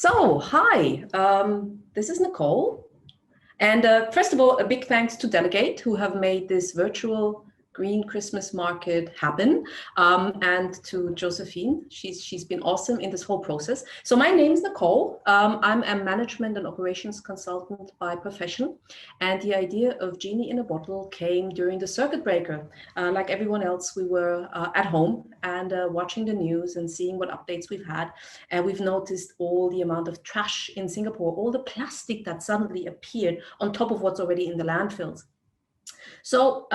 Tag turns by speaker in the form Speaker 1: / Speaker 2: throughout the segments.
Speaker 1: Hi, this is Nicole. And first of all, a big thanks to Delegate who have made this virtual Green Christmas Market happen, and to Josephine. She's been awesome in this whole process. So my name is Nicole. I'm a management and operations consultant by profession. And the idea of Genie in a Bottle came during the circuit breaker. Like everyone else, we were at home and watching the news and seeing what updates we've had. And we've noticed all the amount of trash in Singapore, all the plastic that suddenly appeared on top of what's already in the landfills. So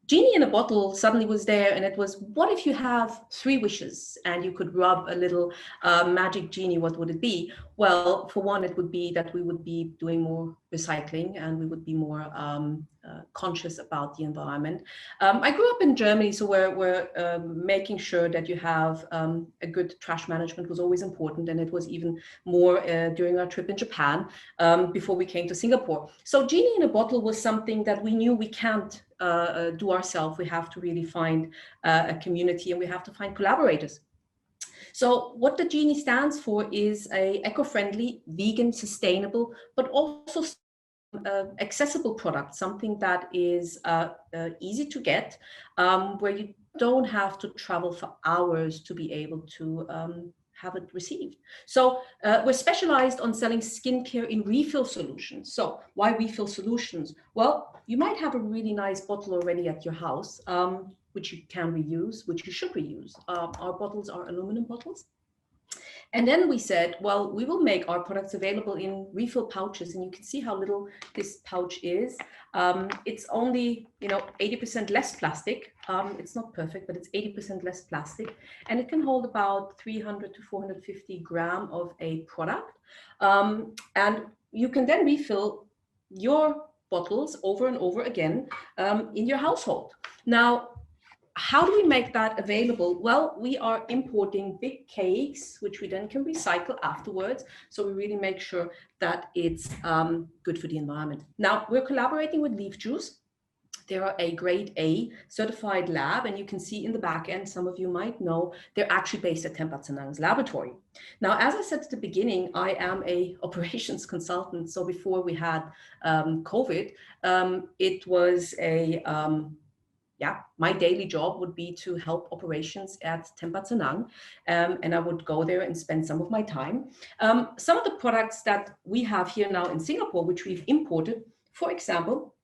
Speaker 1: Genie in a Bottle suddenly was there, and it was, what if you have 3 wishes and you could rub a little magic genie, what would it be? Well, for one, it would be that we would be doing more recycling and we would be more conscious about the environment. I grew up in Germany, so we're making sure that you have a good trash management was always important, and it was even more during our trip in Japan before we came to Singapore. So Genie in a Bottle was something that we knew we can't do ourselves. We have to really find a community, and we have to find collaborators. So what the Genie stands for is a eco-friendly, vegan, sustainable, but also accessible product, something that is easy to get, where you don't have to travel for hours to be able to have it received. So we're specialized on selling skincare in refill solutions. So why refill solutions? Well, you might have a really nice bottle already at your house, which you can reuse, which you should reuse. Our bottles are aluminum bottles. And then we said, well, we will make our products available in refill pouches, and you can see how little this pouch is. It's only, 80% less plastic. It's not perfect, but it's 80% less plastic, and it can hold about 300 to 450 grams of a product. And you can then refill your bottles over and over again in your household. Now, how do we make that available? Well, we are importing big cakes, which we then can recycle afterwards. So we really make sure that it's good for the environment. Now, we're collaborating with Leafjuice. They are a grade A certified lab, and you can see in the back end, some of you might know, they're actually based at Tempatsanang's laboratory. Now, as I said at the beginning, I am a operations consultant. So before we had COVID, it was my daily job would be to help operations at Tempatsanang, and I would go there and spend some of my time. Some of the products that we have here now in Singapore, which we've imported, for example,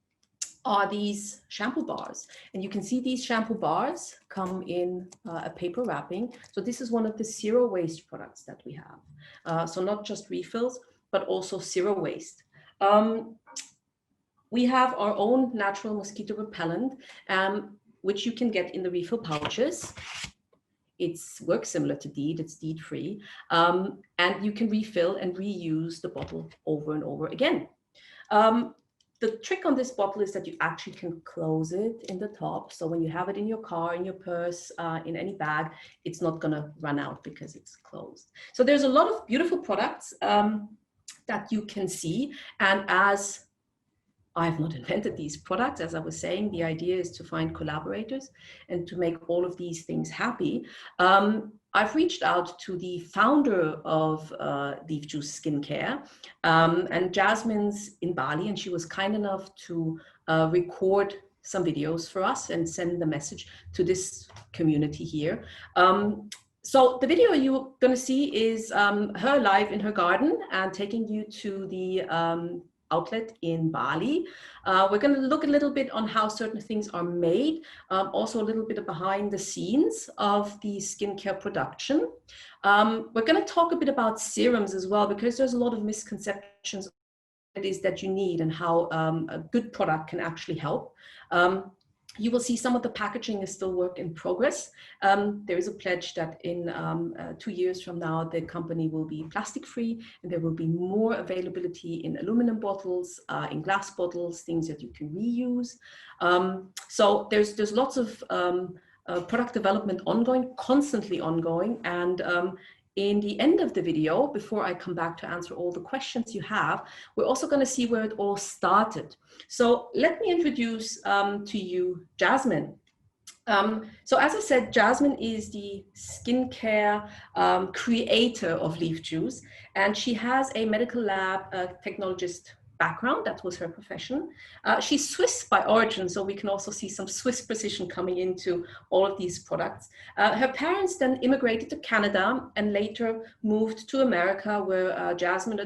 Speaker 1: are these shampoo bars. And you can see these shampoo bars come in a paper wrapping. So this is one of the zero waste products that we have. So not just refills, but also zero waste. We have our own natural mosquito repellent, which you can get in the refill pouches. It works similar to DEET, it's DEET-free, and you can refill and reuse the bottle over and over again. The trick on this bottle is that you actually can close it in the top. So when you have it in your car, in your purse, in any bag, it's not gonna run out because it's closed. So there's a lot of beautiful products that you can see. And as I've not invented these products, as I was saying, the idea is to find collaborators and to make all of these things happy. I've reached out to the founder of Leafjuice Skincare, and Jasmine's in Bali, and she was kind enough to record some videos for us and send the message to this community here. So the video you're going to see is her live in her garden and taking you to the outlet in Bali. We're going to look a little bit on how certain things are made, also a little bit of behind the scenes of the skincare production. We're going to talk a bit about serums as well, because there's a lot of misconceptions it is that you need and how a good product can actually help. You will see some of the packaging is still work in progress. There is a pledge that in 2 years from now, the company will be plastic free, and there will be more availability in aluminum bottles, in glass bottles, things that you can reuse. So there's lots of product development ongoing, constantly ongoing. And in the end of the video, before I come back to answer all the questions you have, we're also going to see where it all started. So let me introduce to you Jasmine. So as I said, Jasmine is the skincare creator of Leafjuice, and she has a medical lab technologist background. That was her profession. She's Swiss by origin, so we can also see some Swiss precision coming into all of these products. Her parents then immigrated to Canada and later moved to America, where Jasmine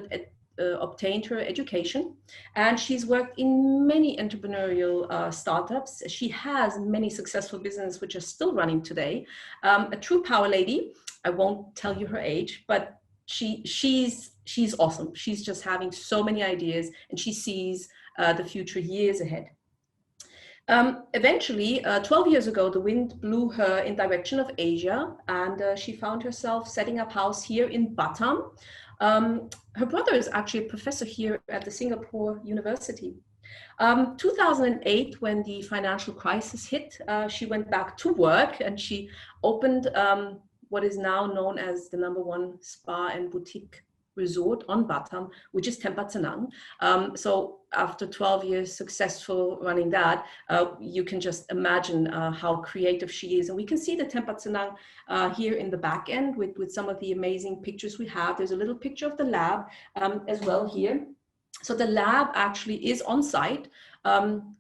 Speaker 1: obtained her education, and she's worked in many entrepreneurial startups. She has many successful businesses which are still running today. A true power lady. I won't tell you her age, but she's awesome. She's just having so many ideas, and she sees the future years ahead. Eventually, 12 years ago, the wind blew her in direction of Asia, and she found herself setting up house here in Batam. Her brother is actually a professor here at the Singapore University. 2008, when the financial crisis hit, she went back to work and she opened what is now known as the #1 spa and boutique resort on Batam, which is Tempat Senang. So after 12 years successful running that, you can just imagine how creative she is. And we can see the Tempat Senang here in the back end with some of the amazing pictures we have. There's a little picture of the lab as well here. So the lab actually is on site,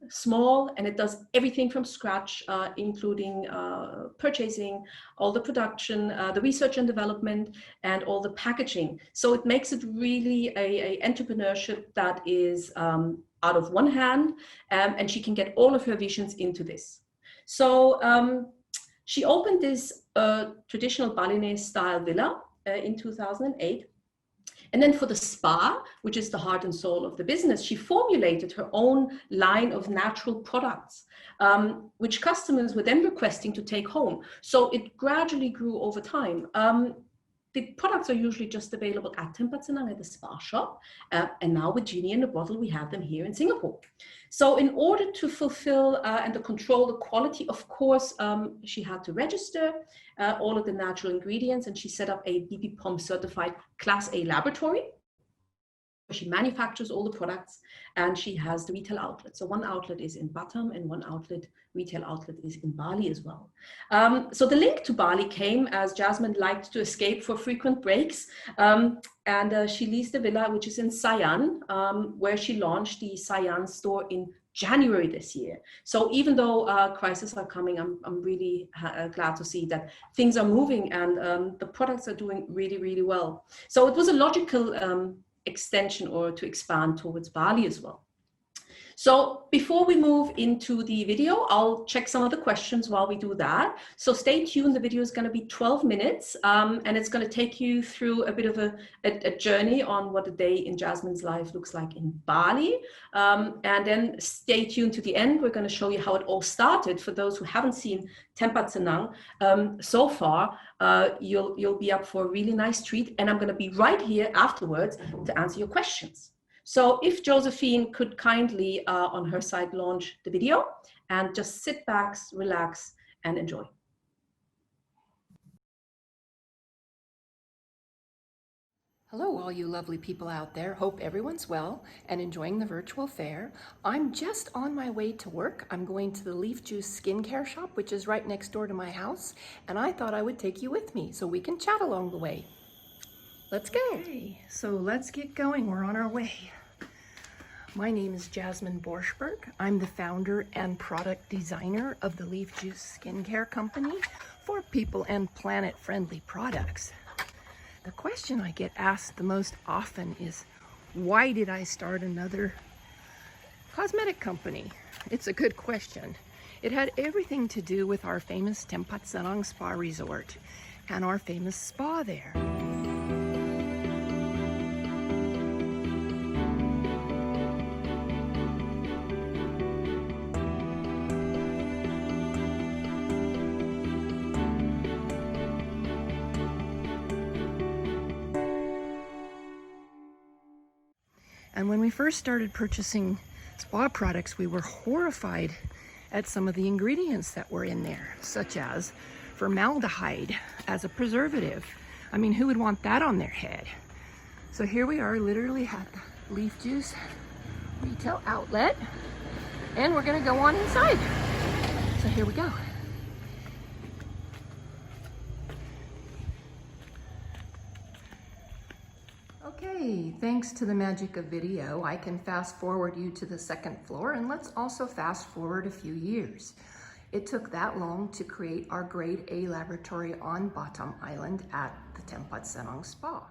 Speaker 1: small, and it does everything from scratch, including purchasing, all the production, the research and development, and all the packaging. So it makes it really a entrepreneurship that is out of one hand, and she can get all of her visions into this. So she opened this traditional Balinese style villa in 2008. And then for the spa, which is the heart and soul of the business, she formulated her own line of natural products, which customers were then requesting to take home. So it gradually grew over time. The products are usually just available at Tempat Senang at the spa shop. And now with Genie in a bottle, we have them here in Singapore. So in order to fulfill and to control the quality, of course, she had to register all of the natural ingredients, and she set up a BBPOM certified Class A laboratory. She manufactures all the products, and she has the retail outlet. So one outlet is in Batam and one retail outlet is in Bali as well. So the link to Bali came as Jasmine liked to escape for frequent breaks. And she leased a villa, which is in Sayan, where she launched the Sayan store in January this year. So even though crises are coming, I'm really glad to see that things are moving and the products are doing really, really well. So it was a logical extension or to expand towards Bali as well. So before we move into the video, I'll check some of the questions while we do that. So stay tuned. The video is going to be 12 minutes and it's going to take you through a bit of a journey on what a day in Jasmine's life looks like in Bali. And then stay tuned to the end. We're going to show you how it all started. For those who haven't seen Tempat Senang so far, you'll be up for a really nice treat. And I'm going to be right here afterwards to answer your questions. So if Josephine could kindly, on her side, launch the video and just sit back, relax, and enjoy.
Speaker 2: Hello, all you lovely people out there. Hope everyone's well and enjoying the virtual fair. I'm just on my way to work. I'm going to the Leafjuice Skincare shop, which is right next door to my house, and I thought I would take you with me so we can chat along the way. Let's go. Okay, so let's get going. We're on our way. My name is Jasmine Borschberg. I'm the founder and product designer of the Leafjuice Skincare company for people and planet-friendly products. The question I get asked the most often is, why did I start another cosmetic company? It's a good question. It had everything to do with our famous Tempat Senang Spa Resort and our famous spa there. And when we first started purchasing spa products, we were horrified at some of the ingredients that were in there, such as formaldehyde as a preservative. I mean, who would want that on their head? So here we are, literally at the Leafjuice retail outlet, and we're gonna go on inside. So here we go. Okay, thanks to the magic of video, I can fast forward you to the second floor, and let's also fast forward a few years. It took that long to create our grade A laboratory on Batam Island at the Tempat Senang Spa.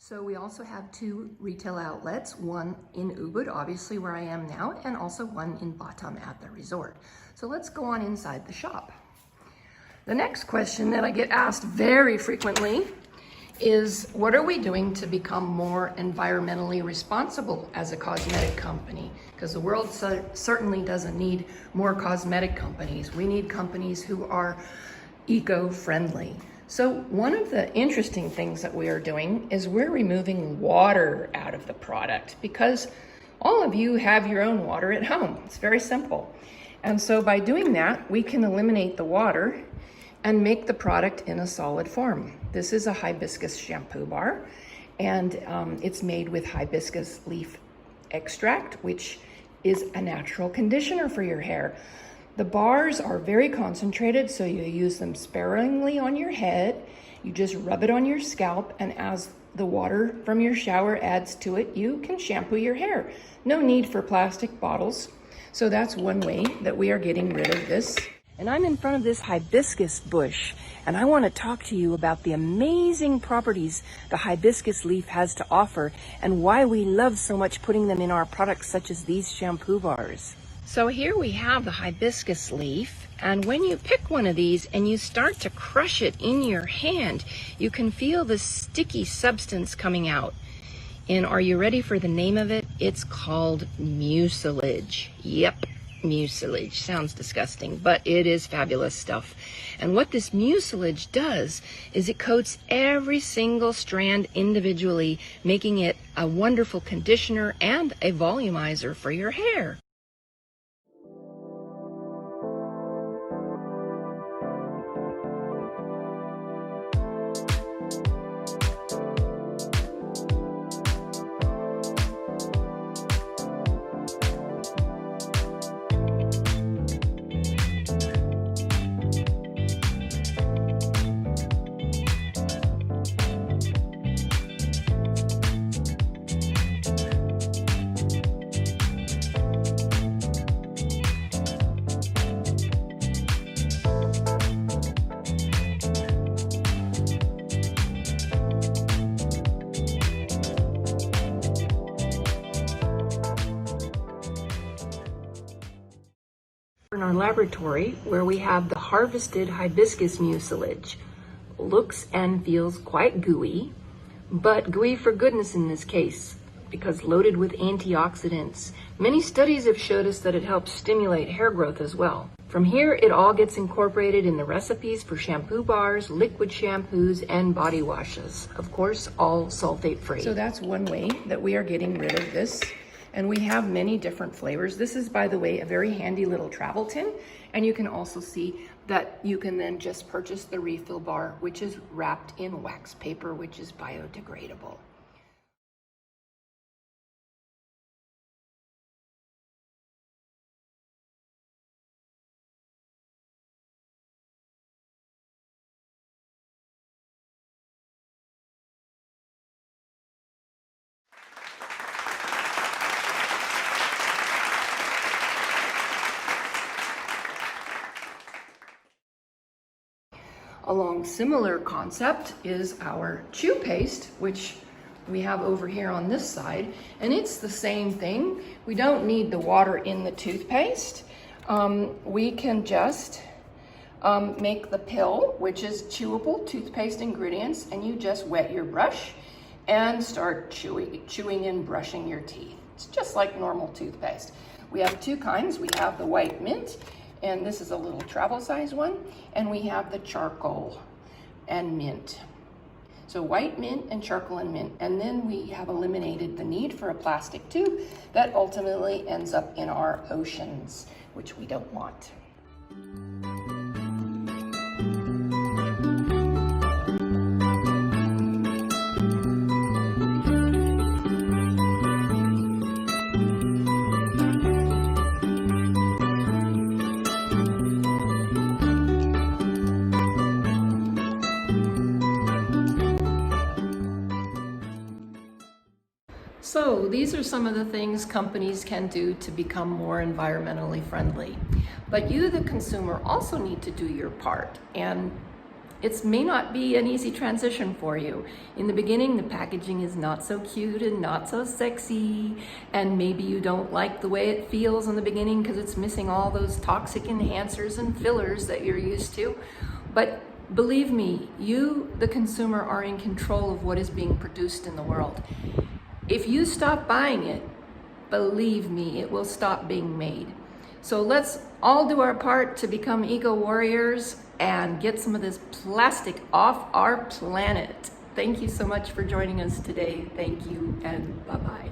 Speaker 2: So we also have two retail outlets, one in Ubud, obviously where I am now, and also one in Batam at the resort. So let's go on inside the shop. The next question that I get asked very frequently is, what are we doing to become more environmentally responsible as a cosmetic company? Because the world certainly doesn't need more cosmetic companies. We need companies who are eco-friendly. So one of the interesting things that we are doing is we're removing water out of the product, because all of you have your own water at home. It's very simple. And so by doing that, we can eliminate the water and make the product in a solid form. This is a hibiscus shampoo bar, and it's made with hibiscus leaf extract, which is a natural conditioner for your hair. The bars are very concentrated, so you use them sparingly on your head. You just rub it on your scalp, and as the water from your shower adds to it, you can shampoo your hair. No need for plastic bottles. So that's one way that we are getting rid of this. And I'm in front of this hibiscus bush, and I want to talk to you about the amazing properties the hibiscus leaf has to offer and why we love so much putting them in our products such as these shampoo bars. So here we have the hibiscus leaf, and when you pick one of these and you start to crush it in your hand, you can feel the sticky substance coming out. And are you ready for the name of it? It's called mucilage. Yep, mucilage. Sounds disgusting, but it is fabulous stuff. And what this mucilage does is it coats every single strand individually, making it a wonderful conditioner and a volumizer for your hair. In our laboratory, where we have the harvested hibiscus mucilage. Looks and feels quite gooey, but gooey for goodness in this case, because loaded with antioxidants. Many studies have showed us that it helps stimulate hair growth as well. From here, it all gets incorporated in the recipes for shampoo bars, liquid shampoos, and body washes. Of course, all sulfate-free. So that's one way that we are getting rid of this. And we have many different flavors. This is, by the way, a very handy little travel tin. And you can also see that you can then just purchase the refill bar, which is wrapped in wax paper, which is biodegradable. Along similar concept is our chew paste, which we have over here on this side, and it's the same thing. We don't need the water in the toothpaste. We can just make the pill, which is chewable toothpaste ingredients, and you just wet your brush and start chewing and brushing your teeth. It's just like normal toothpaste. We have two kinds. We have the white mint, and this is a little travel size one, and we have the charcoal and mint. So white mint and charcoal and mint. And then we have eliminated the need for a plastic tube that ultimately ends up in our oceans, which we don't want. So these are some of the things companies can do to become more environmentally friendly. But you, the consumer, also need to do your part. And it may not be an easy transition for you. In the beginning, the packaging is not so cute and not so sexy. And maybe you don't like the way it feels in the beginning because it's missing all those toxic enhancers and fillers that you're used to. But believe me, you, the consumer, are in control of what is being produced in the world. If you stop buying it, believe me, it will stop being made. So let's all do our part to become eco-warriors and get some of this plastic off our planet. Thank you so much for joining us today. Thank you, and bye-bye.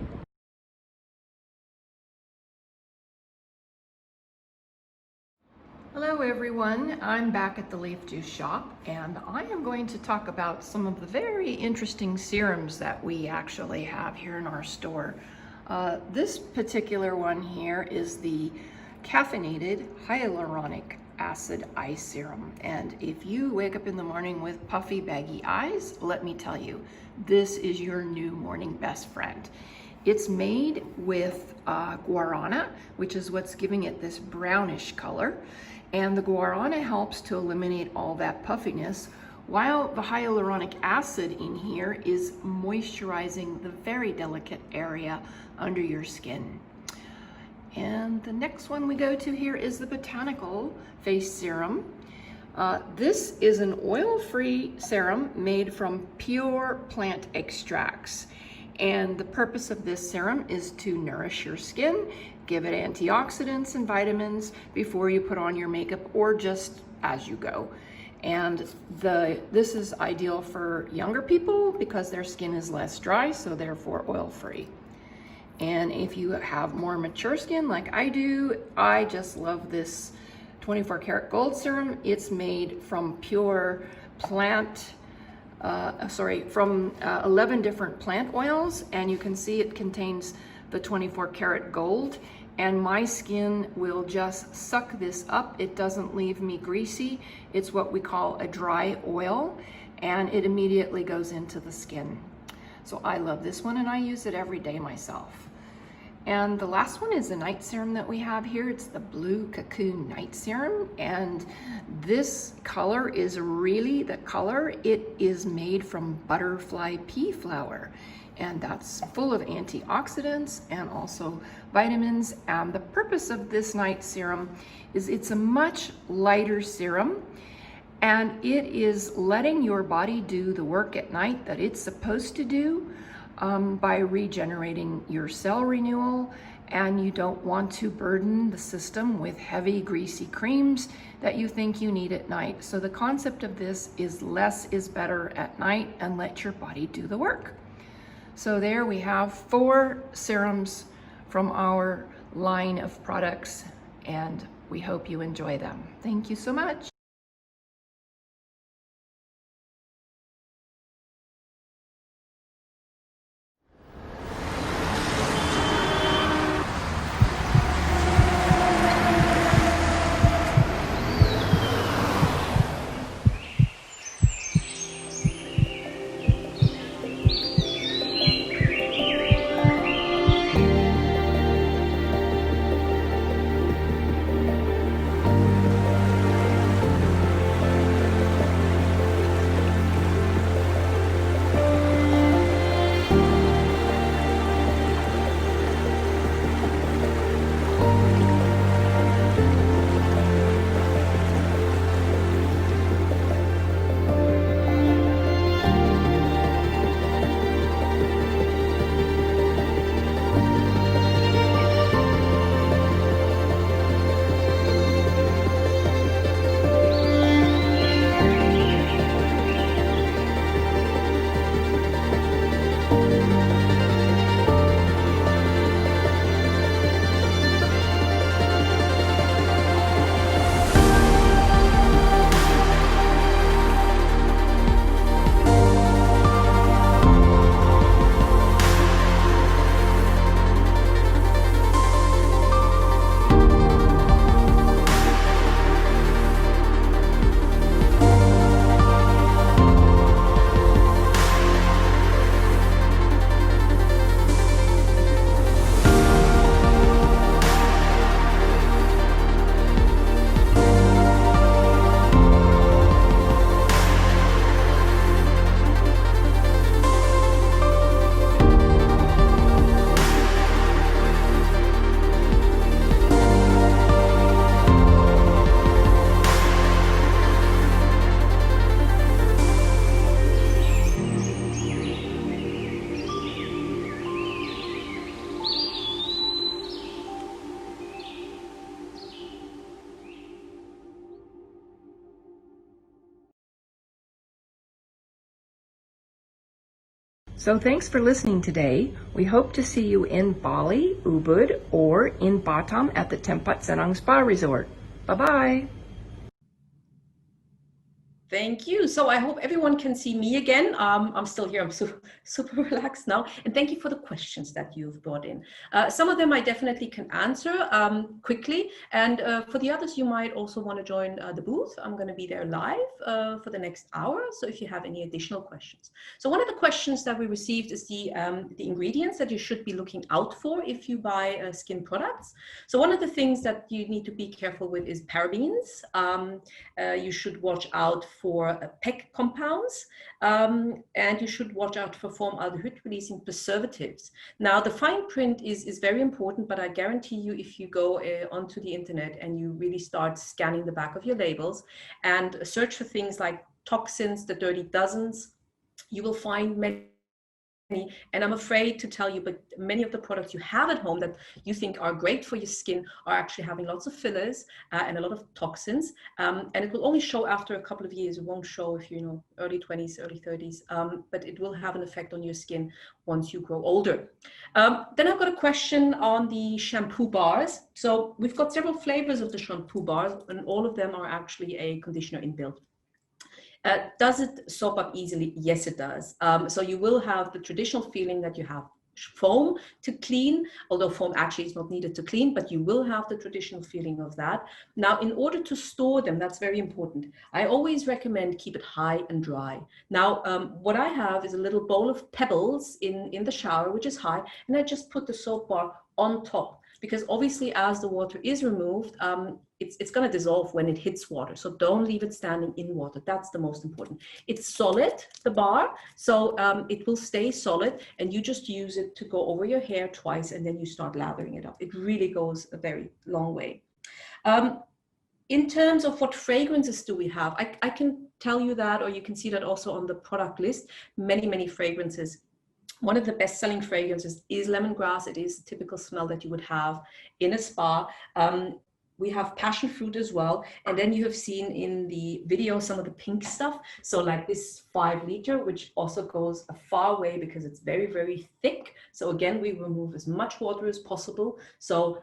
Speaker 2: Hello everyone, I'm back at the Leafjuice shop, and I am going to talk about some of the very interesting serums that we actually have here in our store. This particular one here is the caffeinated hyaluronic acid eye serum, and if you wake up in the morning with puffy baggy eyes, let me tell you, this is your new morning best friend. It's made with guarana, which is what's giving it this brownish color. And the guarana helps to eliminate all that puffiness, while the hyaluronic acid in here is moisturizing the very delicate area under your skin. And the next one we go to here is the botanical face serum. This is an oil-free serum made from pure plant extracts. And the purpose of this serum is to nourish your skin, give it antioxidants and vitamins before you put on your makeup or just as you go. And this is ideal for younger people because their skin is less dry, so therefore oil-free. And if you have more mature skin like I do, I just love this 24 karat gold serum. It's made from pure plant, from 11 different plant oils, and you can see it contains the 24 karat gold, and my skin will just suck this up. It doesn't leave me greasy. It's what we call a dry oil, and it immediately goes into the skin. So I love this one, and I use it every day myself. And the last one is the night serum that we have here. It's the Blue Cocoon Night Serum, and this color is really the color. It is made from butterfly pea flower, and that's full of antioxidants and also vitamins. And the purpose of this night serum is it's a much lighter serum, and it is letting your body do the work at night that it's supposed to do by regenerating your cell renewal. And you don't want to burden the system with heavy greasy creams that you think you need at night. So the concept of this is less is better at night, and let your body do the work. So there we have 4 serums from our line of products, and we hope you enjoy them. Thank you so much. So thanks for listening today. We hope to see you in Bali, Ubud, or in Batam at the Tempat Senang Spa Resort. Bye-bye.
Speaker 1: Thank you. So I hope everyone can see me again. I'm still here. I'm super relaxed now. And thank you for the questions that you've brought in. Some of them I definitely can answer quickly. And for the others, you might also want to join the booth. I'm going to be there live for the next hour. So if you have any additional questions. So one of the questions that we received is the ingredients that you should be looking out for if you buy skin products. So one of the things that you need to be careful with is parabens. You should watch out for PEC compounds, and you should watch out for formaldehyde releasing preservatives. Now, the fine print is very important, but I guarantee you, if you go onto the internet and you really start scanning the back of your labels and search for things like toxins, the dirty dozens, you will find many. And I'm afraid to tell you, but many of the products you have at home that you think are great for your skin are actually having lots of fillers and a lot of toxins. And it will only show after a couple of years. It won't show if you're, early 20s, early 30s, but it will have an effect on your skin once you grow older. Then I've got a question on the shampoo bars. So we've got several flavors of the shampoo bars, and all of them are actually a conditioner inbuilt. Does it soap up easily? Yes, it does. So you will have the traditional feeling that you have foam to clean, although foam actually is not needed to clean, but you will have the traditional feeling of that. Now, in order to store them, that's very important. I always recommend keep it high and dry. Now, what I have is a little bowl of pebbles in the shower, which is high, and I just put the soap bar on top, because obviously as the water is removed, it's going to dissolve when it hits water. So don't leave it standing in water. That's the most important. It's solid, the bar, so it will stay solid, and you just use it to go over your hair twice, and then you start lathering it up. It really goes a very long way. In terms of what fragrances do we have, I can tell you that, or you can see that also on the product list, many fragrances. One of the best-selling fragrances is lemongrass. It is a typical smell that you would have in a spa. We have passion fruit as well. And then you have seen in the video some of the pink stuff. So like this 5 liter, which also goes a far way because it's very thick. So again, we remove as much water as possible. So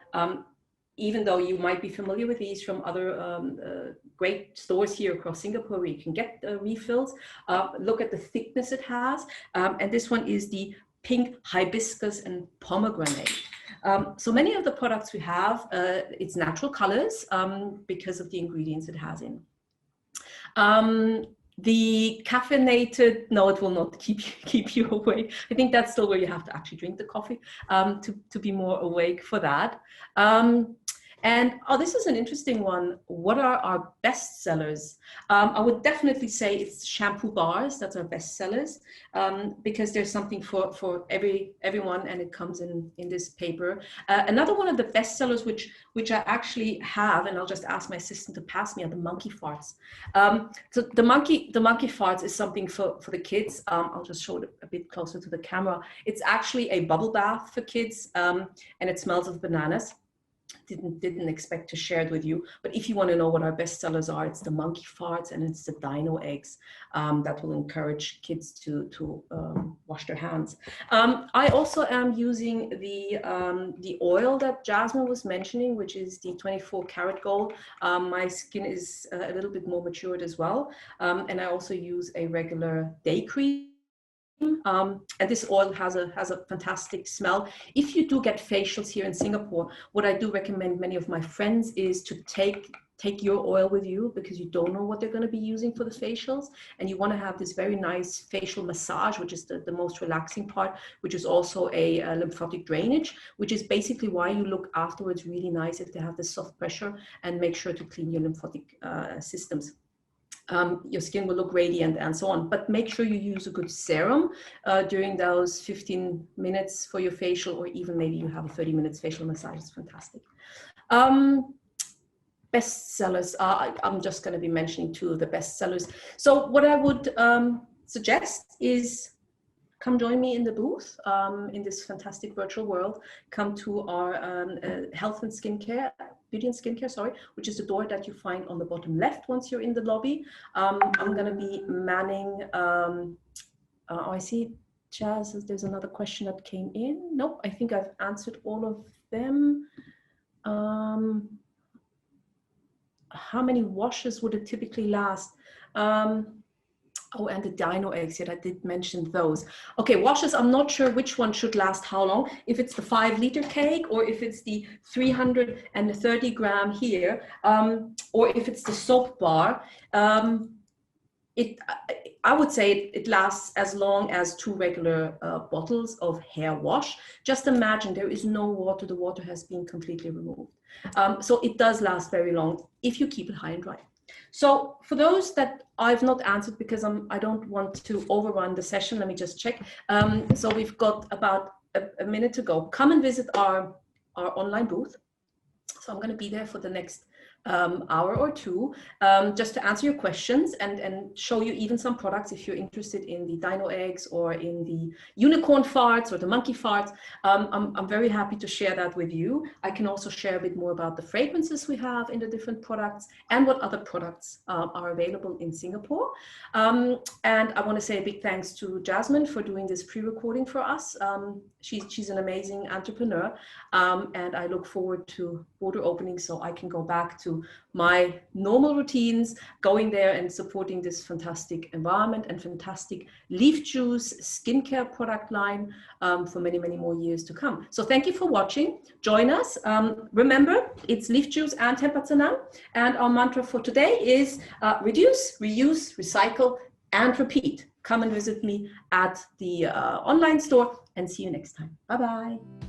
Speaker 1: even though you might be familiar with these from other great stores here across Singapore where you can get refills, look at the thickness it has. And this one is the pink hibiscus and pomegranate. So many of the products we have, it's natural colors because of the ingredients it has in. The caffeinated, no, it will not keep you awake. I think that's still where you have to actually drink the coffee to be more awake for that. And this is an interesting one. What are our best sellers? I would definitely say it's shampoo bars. That's our best sellers because there's something for everyone, and it comes in this paper. Another one of the best sellers, which I actually have, and I'll just ask my assistant to pass me, are the monkey farts. So the monkey farts is something for the kids. I'll just show it a bit closer to the camera. It's actually a bubble bath for kids, and it smells of bananas. Didn't expect to share it with you, but if you want to know what our best sellers are, it's the monkey farts and it's the dino eggs that will encourage kids to wash their hands. I also am using the oil that Jasmine was mentioning, which is the 24 karat gold. My skin is a little bit more matured as well, and I also use a regular day cream. And this oil has a fantastic smell. If you do get facials here in Singapore, what I do recommend many of my friends is to take your oil with you, because you don't know what they're going to be using for the facials, and you want to have this very nice facial massage, which is the most relaxing part, which is also a lymphatic drainage, which is basically why you look afterwards really nice if they have this soft pressure, and make sure to clean your lymphatic systems. Your skin will look radiant and so on, but make sure you use a good serum during those 15 minutes for your facial, or even maybe you have a 30 minutes facial massage. It's fantastic. Best sellers, I'm just going to be mentioning 2 of the best sellers. So what I would suggest is come join me in the booth in this fantastic virtual world. Come to our health and skincare, beauty and skincare, sorry, which is the door that you find on the bottom left once you're in the lobby. I'm going to be manning, I see Jazz, there's another question that came in. Nope, I think I've answered all of them. How many washes would it typically last? Oh, and the dino eggs, yet I did mention those. Okay, washes, I'm not sure which one should last how long, if it's the 5-liter cake or if it's the 330 gram here, or if it's the soap bar. I would say it lasts as long as 2 regular bottles of hair wash. Just imagine there is no water, the water has been completely removed. So it does last very long if you keep it high and dry. So for those that I've not answered because I don't want to overrun the session, let me just check. So we've got about a minute to go. Come and visit our online booth. So I'm going to be there for the next hour or two, just to answer your questions and show you even some products if you're interested in the dino eggs or in the unicorn farts or the monkey farts. I'm very happy to share that with you. I can also share a bit more about the fragrances we have in the different products and what other products are available in Singapore. And I want to say a big thanks to Jasmine for doing this pre-recording for us. She's an amazing entrepreneur, and I look forward to border opening so I can go back to my normal routines, going there and supporting this fantastic environment and fantastic Leafjuice skincare product line for many, many more years to come. So thank you for watching. Join us. Remember, it's Leafjuice and Temperature, and our mantra for today is reduce, reuse, recycle, and repeat. Come and visit me at the online store and see you next time. Bye-bye.